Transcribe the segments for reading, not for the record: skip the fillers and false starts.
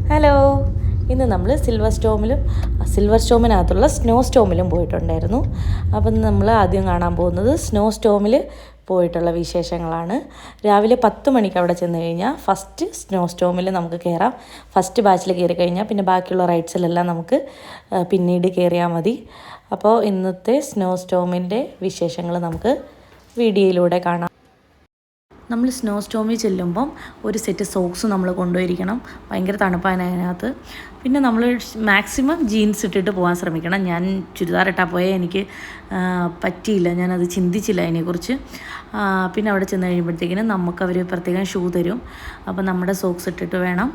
Hello, ഇന്ന് നമ്മൾ silver സ്റ്റോമിനകത്തുള്ള snow സ്റ്റോമിലും പോയിട്ടുണ്ടായിരുന്നു. അപ്പം നമ്മൾ ആദ്യം കാണാൻ പോകുന്നത് സ്നോ സ്റ്റോമിൽ പോയിട്ടുള്ള വിശേഷങ്ങളാണ്. രാവിലെ 10 മണിക്ക് അവിടെ ചെന്ന് കഴിഞ്ഞാൽ ഫസ്റ്റ് സ്നോ സ്റ്റോമിൽ നമുക്ക് കയറാം. ഫസ്റ്റ് ബാച്ചിൽ കയറി കഴിഞ്ഞാൽ പിന്നെ ബാക്കിയുള്ള റൈഡ്സിലെല്ലാം നമുക്ക് പിന്നീട് കയറിയാൽ മതി. അപ്പോൾ ഇന്നത്തെ സ്നോ സ്റ്റോമിൻ്റെ വിശേഷങ്ങൾ നമുക്ക് വീഡിയോയിലൂടെ കാണാം. നമ്മൾ സ്നോ സ്റ്റോമിൽ ചെല്ലുമ്പം ഒരു സെറ്റ് സോക്സ് നമ്മൾ കൊണ്ടുപോയിരിക്കണം. ഭയങ്കര തണുപ്പാണ് അതിനകത്ത്. പിന്നെ നമ്മൾ മാക്സിമം ജീൻസ് ഇട്ടിട്ട് പോകാൻ ശ്രമിക്കണം. ഞാൻ ചുരിദാർ ഇട്ടാൽ പോയാൽ എനിക്ക് പറ്റിയില്ല, ഞാനത് ചിന്തിച്ചില്ല അതിനെക്കുറിച്ച്. പിന്നെ അവിടെ ചെന്ന് കഴിയുമ്പോഴത്തേക്കിനും നമുക്കവർ പ്രത്യേകം ഷൂ തരും. അപ്പോൾ നമ്മുടെ സോക്സ് ഇട്ടിട്ട് വേണം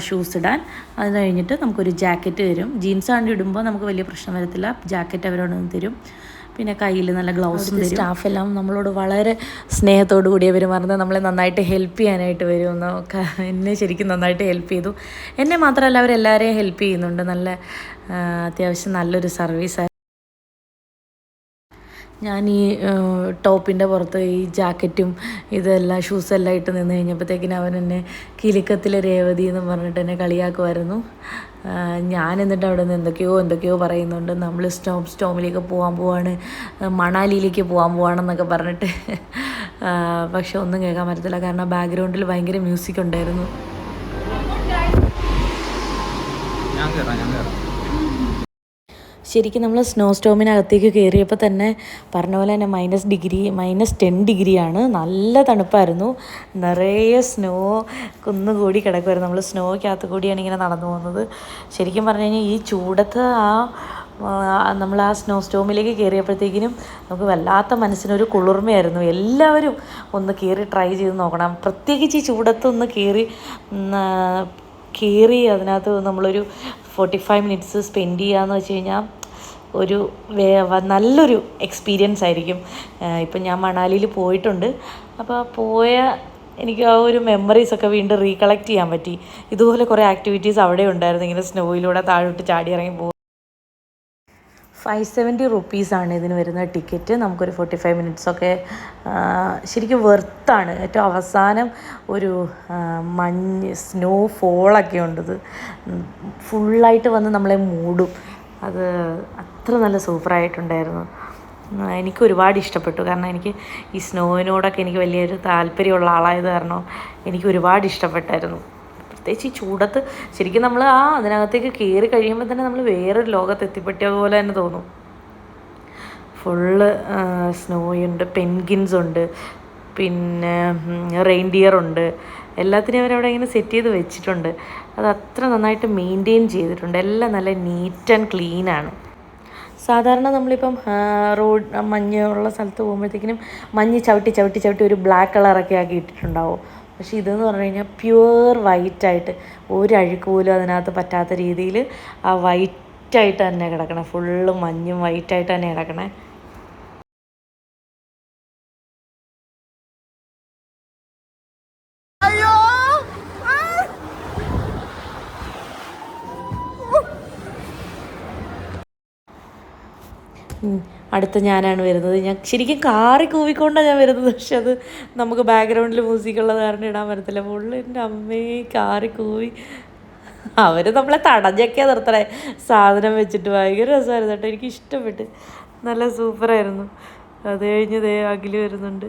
ഷൂസ് ഇടാൻ. അത് കഴിഞ്ഞിട്ട് നമുക്കൊരു ജാക്കറ്റ് തരും. ജീൻസ് ആണ്ട് ഇടുമ്പോൾ നമുക്ക് വലിയ പ്രശ്നം വരത്തില്ല, ജാക്കറ്റ് അവരോട് തരും. പിന്നെ കയ്യിൽ നല്ല ഗ്ലൗസും തരും. സ്റ്റാഫെല്ലാം നമ്മളോട് വളരെ സ്നേഹത്തോടു കൂടിയ പെരുമാറുന്നത്, നമ്മളെ നന്നായിട്ട് ഹെൽപ്പ് ചെയ്യാനായിട്ട് വരും. എന്നെ ശരിക്കും നന്നായിട്ട് ഹെൽപ്പ് ചെയ്തു. എന്നെ മാത്രമല്ല അവരെല്ലാവരെയും ഹെൽപ്പ് ചെയ്യുന്നുണ്ട്. നല്ല അത്യാവശ്യം നല്ലൊരു സർവീസായിരുന്നു. ഞാൻ ഈ ടോപ്പിൻ്റെ പുറത്ത് ഈ ജാക്കറ്റും ഇതെല്ലാം ഷൂസെല്ലാം ഇട്ട് നിന്ന് കഴിഞ്ഞപ്പോഴത്തേക്കിനും അവൻ എന്നെ കിലുക്കത്തിലെ രേവതി എന്ന് പറഞ്ഞിട്ട് എന്നെ കളിയാക്കുമായിരുന്നു. ഞാൻ എന്നിട്ട് അവിടെ നിന്ന് എന്തൊക്കെയോ പറയുന്നുണ്ട്. നമ്മൾ സ്റ്റോമിലേക്ക് പോകാൻ പോവാണ്, മണാലിയിലേക്ക് പോകാൻ പോവാണെന്നൊക്കെ പറഞ്ഞിട്ട്. പക്ഷെ ഒന്നും കേൾക്കാൻ പറ്റത്തില്ല, കാരണം ബാക്ക്ഗ്രൗണ്ടിൽ ഭയങ്കര മ്യൂസിക് ഉണ്ടായിരുന്നു. ശരിക്കും നമ്മൾ സ്നോ സ്റ്റോമിനകത്തേക്ക് കയറിയപ്പോൾ തന്നെ പറഞ്ഞ പോലെ തന്നെ -10 ഡിഗ്രിയാണ്. നല്ല തണുപ്പായിരുന്നു. നിറയെ സ്നോ കുന്നുകൂടി കിടക്കുമായിരുന്നു. നമ്മൾ സ്നോയ്ക്കകത്ത് കൂടിയാണ് ഇങ്ങനെ നടന്നു പോകുന്നത്. ശരിക്കും പറഞ്ഞു കഴിഞ്ഞാൽ ഈ ചൂടത്ത് നമ്മൾ ആ സ്നോ സ്റ്റോമിലേക്ക് കയറിയപ്പോഴത്തേക്കിനും നമുക്ക് വല്ലാത്ത മനസ്സിനൊരു കുളിർമയായിരുന്നു. എല്ലാവരും ഒന്ന് കയറി ട്രൈ ചെയ്ത് നോക്കണം. പ്രത്യേകിച്ച് ഈ ചൂടത്തൊന്ന് കയറി അതിനകത്ത് നമ്മളൊരു 45 മിനിറ്റ്സ് സ്പെൻഡ് ചെയ്യാമെന്ന് വെച്ച് കഴിഞ്ഞാൽ ഒരു നല്ലൊരു എക്സ്പീരിയൻസ് ആയിരിക്കും. ഇപ്പം ഞാൻ മണാലിയിൽ പോയിട്ടുണ്ട്. അപ്പോൾ എനിക്ക് ആ ഒരു മെമ്മറീസൊക്കെ വീണ്ടും റീകളക്ട് ചെയ്യാൻ പറ്റി. ഇതുപോലെ കുറേ ആക്ടിവിറ്റീസ് അവിടെ ഉണ്ടായിരുന്നു. ഇങ്ങനെ സ്നോയിലൂടെ താഴോട്ട് ചാടി ഇറങ്ങി പോകും. 570 റുപ്പീസാണ് ഇതിന് വരുന്ന ടിക്കറ്റ്. നമുക്കൊരു 45 മിനിറ്റ്സൊക്കെ ശരിക്കും വെർത്താണ്. ഏറ്റവും അവസാനം ഒരു സ്നോ ഫോളൊക്കെ ഉണ്ടത് ഫുള്ളായിട്ട് വന്ന് നമ്മളെ മൂടും. അത് അത്ര നല്ല സൂപ്പറായിട്ടുണ്ടായിരുന്നു. എനിക്ക് ഒരുപാട് ഇഷ്ടപ്പെട്ടു. കാരണം എനിക്ക് ഈ സ്നോയിനോടൊക്കെ എനിക്ക് വലിയൊരു താല്പര്യമുള്ള ആളായത് കാരണം എനിക്ക് ഒരുപാട് ഇഷ്ടപ്പെട്ടായിരുന്നു. പ്രത്യേകിച്ച് ഈ ചൂടത്ത് ശരിക്കും നമ്മൾ അതിനകത്തേക്ക് കയറി കഴിയുമ്പോൾ തന്നെ നമ്മൾ വേറൊരു ലോകത്ത് എത്തിപ്പെട്ട പോലെ തന്നെ തോന്നും. ഫുള്ള് സ്നോയുണ്ട്, പെൻഗിൻസ് ഉണ്ട്, പിന്നെ റെയിൻഡിയർ ഉണ്ട്. എല്ലാത്തിനെയും അവരവിടെ ഇങ്ങനെ സെറ്റ് ചെയ്ത് വെച്ചിട്ടുണ്ട്. അത് അത്ര നന്നായിട്ട് മെയിൻറ്റെയിൻ ചെയ്തിട്ടുണ്ട്. എല്ലാം നല്ല നീറ്റ് ആൻഡ് ക്ലീനാണ്. സാധാരണ നമ്മളിപ്പം മഞ്ഞുള്ള സ്ഥലത്ത് പോകുമ്പോഴത്തേക്കിനും മഞ്ഞ് ചവിട്ടി ഒരു ബ്ലാക്ക് കളറൊക്കെ ആക്കി ഇട്ടിട്ടുണ്ടാവും. പക്ഷേ ഇതെന്ന് പറഞ്ഞു കഴിഞ്ഞാൽ പ്യുവർ വൈറ്റായിട്ട് ഒരു അഴുക്ക് പോലും അതിനകത്ത് പറ്റാത്ത രീതിയിൽ ആ വൈറ്റായിട്ട് തന്നെ കിടക്കണേ. ഫുള്ള് മഞ്ഞും വൈറ്റായിട്ട് തന്നെ കിടക്കണേ. അടുത്ത ഞാനാണ് വരുന്നത്. ഞാൻ ശരിക്കും കാറി കൂവിക്കൊണ്ടാണ് ഞാൻ വരുന്നത്. പക്ഷെ അത് നമുക്ക് ബാക്ക്ഗ്രൗണ്ടിൽ മ്യൂസിക്കുള്ളത് കാരണം ഇടാൻ പറ്റത്തില്ല. ഫുള്ള് എൻ്റെ അമ്മയെ കാറി കൂവി. അവർ നമ്മളെ തടഞ്ഞൊക്കെ നിർത്തണേ സാധനം വെച്ചിട്ട്. ഭയങ്കര രസമായിരുന്നു കേട്ടോ, എനിക്ക് ഇഷ്ടപ്പെട്ട്. നല്ല സൂപ്പറായിരുന്നു. അത് കഴിഞ്ഞ് അഖില് വരുന്നുണ്ട്.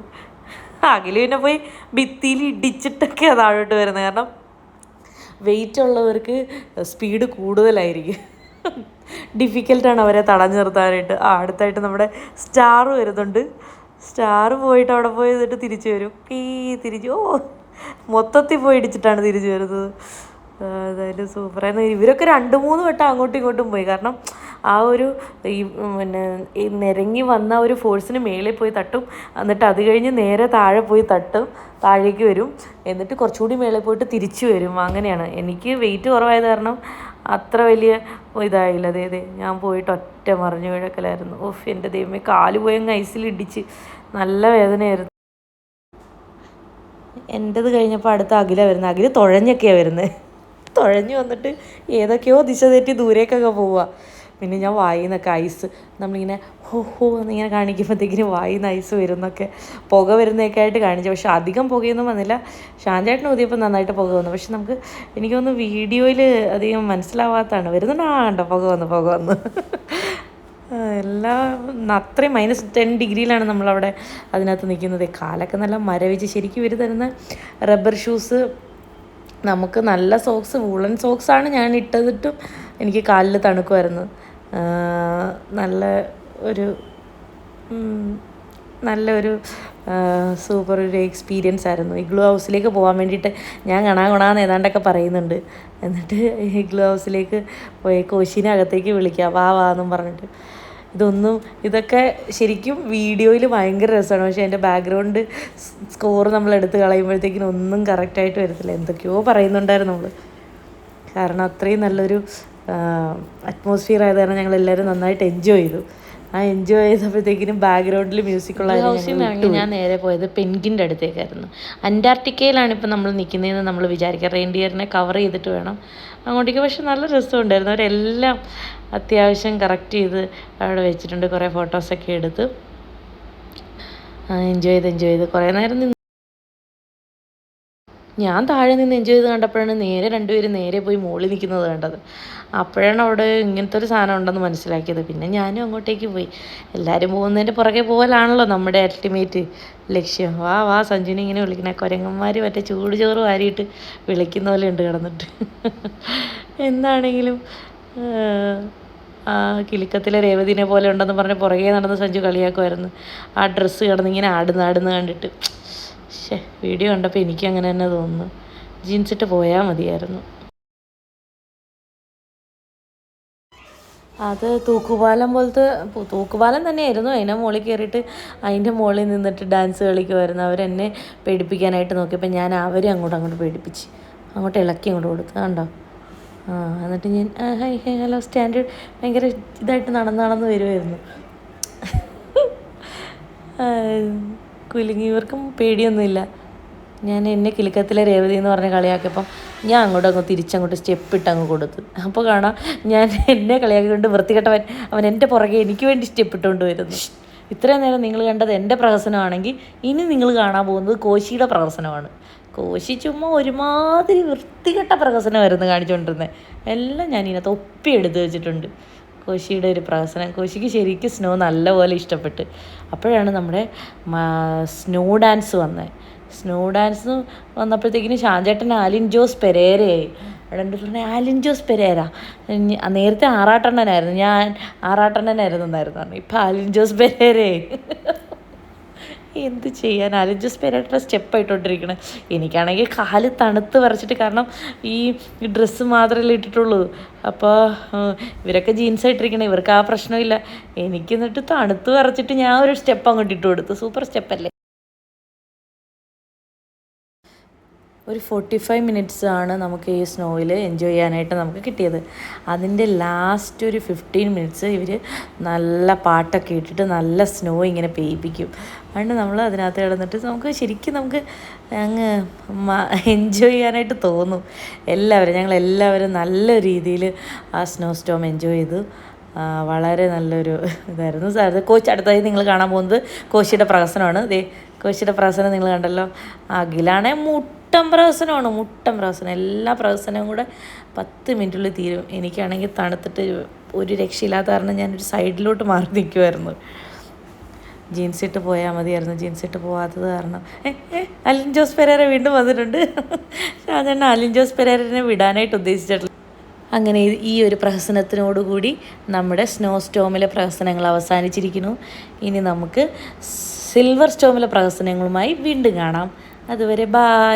അഖില് പിന്നെ പോയി ഭിത്തിയിൽ ഇടിച്ചിട്ടൊക്കെ താഴോട്ട് വരുന്നത്. കാരണം വെയിറ്റ് ഉള്ളവർക്ക് സ്പീഡ് കൂടുതലായിരിക്കും. ഡിഫിക്കൽട്ടാണ് അവരെ തടഞ്ഞു നിർത്താനായിട്ട്. അടുത്തായിട്ട് നമ്മുടെ സ്റ്റാർ വരുന്നുണ്ട്. സ്റ്റാർ പോയിട്ട് അവിടെ പോയി എന്നിട്ട് തിരിച്ചു വരും. മൊത്തത്തിൽ പോയി ഇടിച്ചിട്ടാണ് തിരിച്ചു വരുന്നത്. അതായത് സൂപ്പറായിരുന്നു. ഇവരൊക്കെ 2-3 വട്ടം അങ്ങോട്ടും ഇങ്ങോട്ടും പോയി. കാരണം ആ ഒരു ഈ നിരങ്ങി വന്ന ഒരു ഫോഴ്സിന് മേളിൽ പോയി തട്ടും, എന്നിട്ട് അത് കഴിഞ്ഞ് നേരെ താഴെ പോയി തട്ടും, താഴേക്ക് വരും, എന്നിട്ട് കുറച്ചുകൂടി മേളിൽ പോയിട്ട് തിരിച്ചു വരും. അങ്ങനെയാണ്. എനിക്ക് വെയിറ്റ് കുറവായത് കാരണം അത്ര വലിയ ഇതായില്ല. അതെ ഞാൻ പോയിട്ട് ഒറ്റ മറിഞ്ഞു വീഴക്കലായിരുന്നു. എൻ്റെ ദൈവമേ, കാല് പോയങ്ങ് ഐസിലിടിച്ച് നല്ല വേദനയായിരുന്നു. എൻ്റെത് കഴിഞ്ഞപ്പോൾ അടുത്ത അഖില വരുന്നത്. അഖില് തുഴഞ്ഞൊക്കെയാണ് വരുന്നത്. തുഴഞ്ഞു വന്നിട്ട് ഏതൊക്കെയോ ദിശ തെറ്റി ദൂരേക്കൊക്കെ പോവുക. പിന്നെ ഞാൻ വായിൽ നിന്നൊക്കെ ഐസ് നമ്മളിങ്ങനെ ഹോ എന്നിങ്ങനെ കാണിക്കുമ്പോഴത്തേക്കിന് വായിൽ നിന്ന് ഐസ് വരുന്നൊക്കെ പുക വരുന്നതൊക്കെ ആയിട്ട് കാണിച്ചു. പക്ഷെ അധികം പുകയൊന്നും വന്നില്ല. ഷാൻചേട്ടന് ഊതിയപ്പോൾ നന്നായിട്ട് പുക വന്നു. പക്ഷെ നമുക്ക് എനിക്ക് തോന്നുന്നു വീഡിയോയിൽ അധികം മനസ്സിലാവാത്തതാണ്. വരുന്നുണ്ടോ പുക വന്ന് എല്ലാം അത്രയും -10 ഡിഗ്രിയിലാണ് നമ്മളവിടെ അതിനകത്ത് നിൽക്കുന്നത്. കാലൊക്കെ നല്ല മരവിച്ച്. ശരിക്കും ഇവർ തരുന്ന റബ്ബർ ഷൂസ് നമുക്ക് നല്ല സോക്സ്, വൂളൻ സോക്സാണ് ഞാൻ ഇട്ടതിട്ടും എനിക്ക് കാലിൽ തണുക്കുമായിരുന്നു. നല്ലൊരു സൂപ്പർ ഒരു എക്സ്പീരിയൻസ് ആയിരുന്നു. ഇഗ്ലൂ ഹൗസിലേക്ക് പോകാൻ വേണ്ടിയിട്ട് ഞാൻ കണാന്ന് ഏതാണ്ടൊക്കെ പറയുന്നുണ്ട്. എന്നിട്ട് ഇഗ്ലൂ ഹൗസിലേക്ക് പോയി കോശീനെ അകത്തേക്ക് വിളിക്കാം വാന്നും പറഞ്ഞിട്ട്. ഇതൊക്കെ ശരിക്കും വീഡിയോയിൽ ഭയങ്കര രസമാണ്. പക്ഷേ അതിൻ്റെ ബാക്ക്ഗ്രൗണ്ട് സ്കോർ നമ്മൾ എടുത്ത് കളയുമ്പോഴത്തേക്കിനും ഒന്നും കറക്റ്റായിട്ട് വരത്തില്ല. എന്തൊക്കെയോ പറയുന്നുണ്ടായിരുന്നു നമ്മൾ. കാരണം അത്രയും നല്ലൊരു അറ്റ്മോസ്ഫിയർ ആയത് കാരണം ഞങ്ങളെല്ലാവരും നന്നായിട്ട് എൻജോയ് ചെയ്തു. ആ എൻജോയ് ചെയ്തപ്പോഴത്തേക്കിനും ബാക്ക്ഗ്രൗണ്ടിൽ മ്യൂസിക്കുള്ള ഞാൻ നേരെ പോയത് പെൻഗിൻ്റെ അടുത്തേക്കായിരുന്നു. അന്റാർട്ടിക്കയിലാണ് ഇപ്പം നമ്മൾ നിൽക്കുന്നതെന്ന് നമ്മൾ വിചാരിക്കുക. റെയിൻഡിയറിനെ കവർ ചെയ്തിട്ട് വേണം അങ്ങോട്ടേക്ക്. പക്ഷെ നല്ല രസമുണ്ടായിരുന്നു. അവരെല്ലാം അത്യാവശ്യം കറക്റ്റ് ചെയ്ത് അവിടെ വെച്ചിട്ടുണ്ട്. കുറേ ഫോട്ടോസൊക്കെ എടുത്ത് എൻജോയ് ചെയ്ത് കുറേ നേരം ഞാൻ താഴെ നിന്ന് എൻജോയ് ചെയ്ത് കണ്ടപ്പോഴാണ് രണ്ടുപേരും നേരെ പോയി മുകളിൽ നിൽക്കുന്നത് കണ്ടത്. അപ്പോഴാണ് അവിടെ ഇങ്ങനത്തെ ഒരു സാധനം ഉണ്ടെന്ന് മനസ്സിലാക്കിയത്. പിന്നെ ഞാനും അങ്ങോട്ടേക്ക് പോയി. എല്ലാവരും പോകുന്നതിൻ്റെ പുറകെ പോകലാണല്ലോ നമ്മുടെ അൾട്ടിമേറ്റ് ലക്ഷ്യം. വാ സഞ്ജുവിനെ ഇങ്ങനെ വിളിക്കണേ. കുരങ്ങന്മാർ മറ്റേ ചൂട് ചോറ് വാരിയിട്ട് വിളിക്കുന്ന പോലെ ഉണ്ട് കിടന്നിട്ട്. എന്താണെങ്കിലും കിലുക്കത്തിലെ രേവതിനെ പോലെ ഉണ്ടെന്ന് പറഞ്ഞ് പുറകെ നടന്ന് സഞ്ജു കളിയാക്കുമായിരുന്നു. ആ ഡ്രസ്സ് കിടന്നിങ്ങനെ ആടുന്ന കണ്ടിട്ട്. വീഡിയോ കണ്ടപ്പോൾ എനിക്ക് അങ്ങനെ തന്നെ തോന്നുന്നു. ജീൻസ് ഇട്ട് പോയാൽ മതിയായിരുന്നു. അത് തൂക്കുപാലം പോലത്തെ തൂക്കുപാലം തന്നെയായിരുന്നു. അതിൻ്റെ മുകളിൽ കയറിയിട്ട് അതിൻ്റെ മുകളിൽ നിന്നിട്ട് ഡാൻസ് കളിക്കുമായിരുന്നു. അവരെന്നെ പേടിപ്പിക്കാനായിട്ട് നോക്കിയപ്പോൾ ഞാൻ അവരെ അങ്ങോട്ട് പേടിപ്പിച്ച് അങ്ങോട്ട് ഇളക്കി അങ്ങോട്ട് കൊടുത്തു. കണ്ടോ? എന്നിട്ട് ഞാൻ ഹലോ സ്റ്റാൻഡേർഡ് ഭയങ്കര ഇതായിട്ട് നടന്ന് വരുമായിരുന്നു. കുലുങ്ങിയവർക്കും പേടിയൊന്നുമില്ല. ഞാൻ എന്നെ കിലുക്കത്തിലെ രേവതി എന്ന് പറഞ്ഞ് കളിയാക്കിയപ്പം ഞാൻ അങ്ങോട്ട് തിരിച്ചങ്ങോട്ട് സ്റ്റെപ്പിട്ട് അങ്ങ് കൊടുത്തു. അപ്പോൾ കാണാം ഞാൻ എന്നെ കളിയാക്കിക്കൊണ്ട് വൃത്തികെട്ടവൻ അവൻ എൻ്റെ പുറകെ എനിക്ക് വേണ്ടി സ്റ്റെപ്പിട്ടുകൊണ്ട് വരുന്നു. ഇത്രയും നേരം നിങ്ങൾ കണ്ടത് എൻ്റെ പ്രഹസനമാണെങ്കിൽ ഇനി നിങ്ങൾ കാണാൻ പോകുന്നത് കോശിയുടെ പ്രഹസനമാണ്. കോശി ചുമ്മാ ഒരുമാതിരി വൃത്തികെട്ട പ്രഹസനമായിരുന്നു കാണിച്ചുകൊണ്ടിരുന്നത്. എല്ലാം ഞാൻ ഇതിനകത്ത് ഒപ്പിയെടുത്ത് വെച്ചിട്ടുണ്ട്. കോശിയുടെ ഒരു പ്രഹസനം. കോശിക്ക് ശരിക്കും സ്നോ നല്ലപോലെ ഇഷ്ടപ്പെട്ട്. അപ്പോഴാണ് നമ്മുടെ സ്നോ ഡാൻസ് വന്നത്. സ്നോ ഡാൻസ് വന്നപ്പോഴത്തേക്കിന് ഷാൻചേട്ടൻ ആലിൻ ജോസ് പെരേരയായി. അവിടെ എൻ്റെ പറഞ്ഞ ആലിൻ ജോസ് പെരേര. നേരത്തെ ആറാട്ടണ്ണനായിരുന്നു. ഞാൻ ആറാട്ടണ്ണനായിരുന്നു പറഞ്ഞു. ഇപ്പം ആലിൻ ജോസ് പെരേരയായി. എന്ത് ചെയ്യാൻ, ആലിൻ ജോസ് പെരേരയുടെ സ്റ്റെപ്പായിട്ടോണ്ടിരിക്കണം. എനിക്കാണെങ്കിൽ കാല് തണുത്ത് വരച്ചിട്ട്, കാരണം ഈ ഡ്രസ്സ് മാത്രമല്ലേ ഇട്ടിട്ടുള്ളൂ. അപ്പോൾ ഇവരൊക്കെ ജീൻസ് ഇട്ടിരിക്കണം, ഇവർക്ക് ആ പ്രശ്നമില്ല. എനിക്ക് എന്നിട്ട് തണുത്ത് വരച്ചിട്ട് ഞാൻ ഒരു സ്റ്റെപ്പ് അങ്ങോട്ട് ഇട്ട് കൊടുത്തു. സൂപ്പർ സ്റ്റെപ്പല്ലേ. ഒരു 45 മിനിറ്റ്സ് ആണ് നമുക്ക് ഈ സ്നോയിൽ എൻജോയ് ചെയ്യാനായിട്ട് നമുക്ക് കിട്ടിയത്. അതിൻ്റെ ലാസ്റ്റ് ഒരു 15 മിനിറ്റ്സ് ഇവർ നല്ല പാട്ടൊക്കെ ഇട്ടിട്ട് നല്ല സ്നോ ഇങ്ങനെ പെയ്യിപ്പിക്കും. അതുകൊണ്ട് നമ്മൾ അതിനകത്ത് കിടന്നിട്ട് ശരിക്കും നമുക്ക് അങ്ങ് എൻജോയ് ചെയ്യാനായിട്ട് തോന്നും. ഞങ്ങളെല്ലാവരും നല്ല രീതിയിൽ ആ സ്നോ സ്റ്റോം എൻജോയ് ചെയ്തു. വളരെ നല്ലൊരു ഇതായിരുന്നു. അടുത്തതായി നിങ്ങൾ കാണാൻ പോകുന്നത് കോശിയുടെ പ്രഹസനമാണ്. കോശിയുടെ പ്രഹസനം നിങ്ങൾ കണ്ടല്ലോ. അഖിലാണെ മുട്ടൻ പ്രഹസനം. എല്ലാ പ്രഹസനവും കൂടെ 10 മിനിറ്റിൽ തീരും. എനിക്കാണെങ്കിൽ തണുത്തിട്ട് ഒരു രക്ഷയില്ലാത്ത കാരണം ഞാനൊരു സൈഡിലോട്ട് മാറി നിൽക്കുമായിരുന്നു. ജീൻസ് ഇട്ട് പോയാൽ മതിയായിരുന്നു. ജീൻസ് ഇട്ട് പോകാത്തത് കാരണം അലിൻ ജോസ് പെരേര വീണ്ടും വന്നിട്ടുണ്ട്. ഞാൻ അലിൻ ജോസ് പെരേരനെ വിടാനായിട്ട് ഉദ്ദേശിച്ചിട്ടില്ല. അങ്ങനെ ഈ ഒരു പ്രഹസനത്തിനോടുകൂടി നമ്മുടെ സ്നോ സ്റ്റോമിലെ പ്രഹസനങ്ങൾ അവസാനിച്ചിരിക്കുന്നു. ഇനി നമുക്ക് സിൽവർ സ്റ്റോമിലെ പ്രഹസനങ്ങളുമായി വീണ്ടും കാണാം. അതുവരെ ബൈ.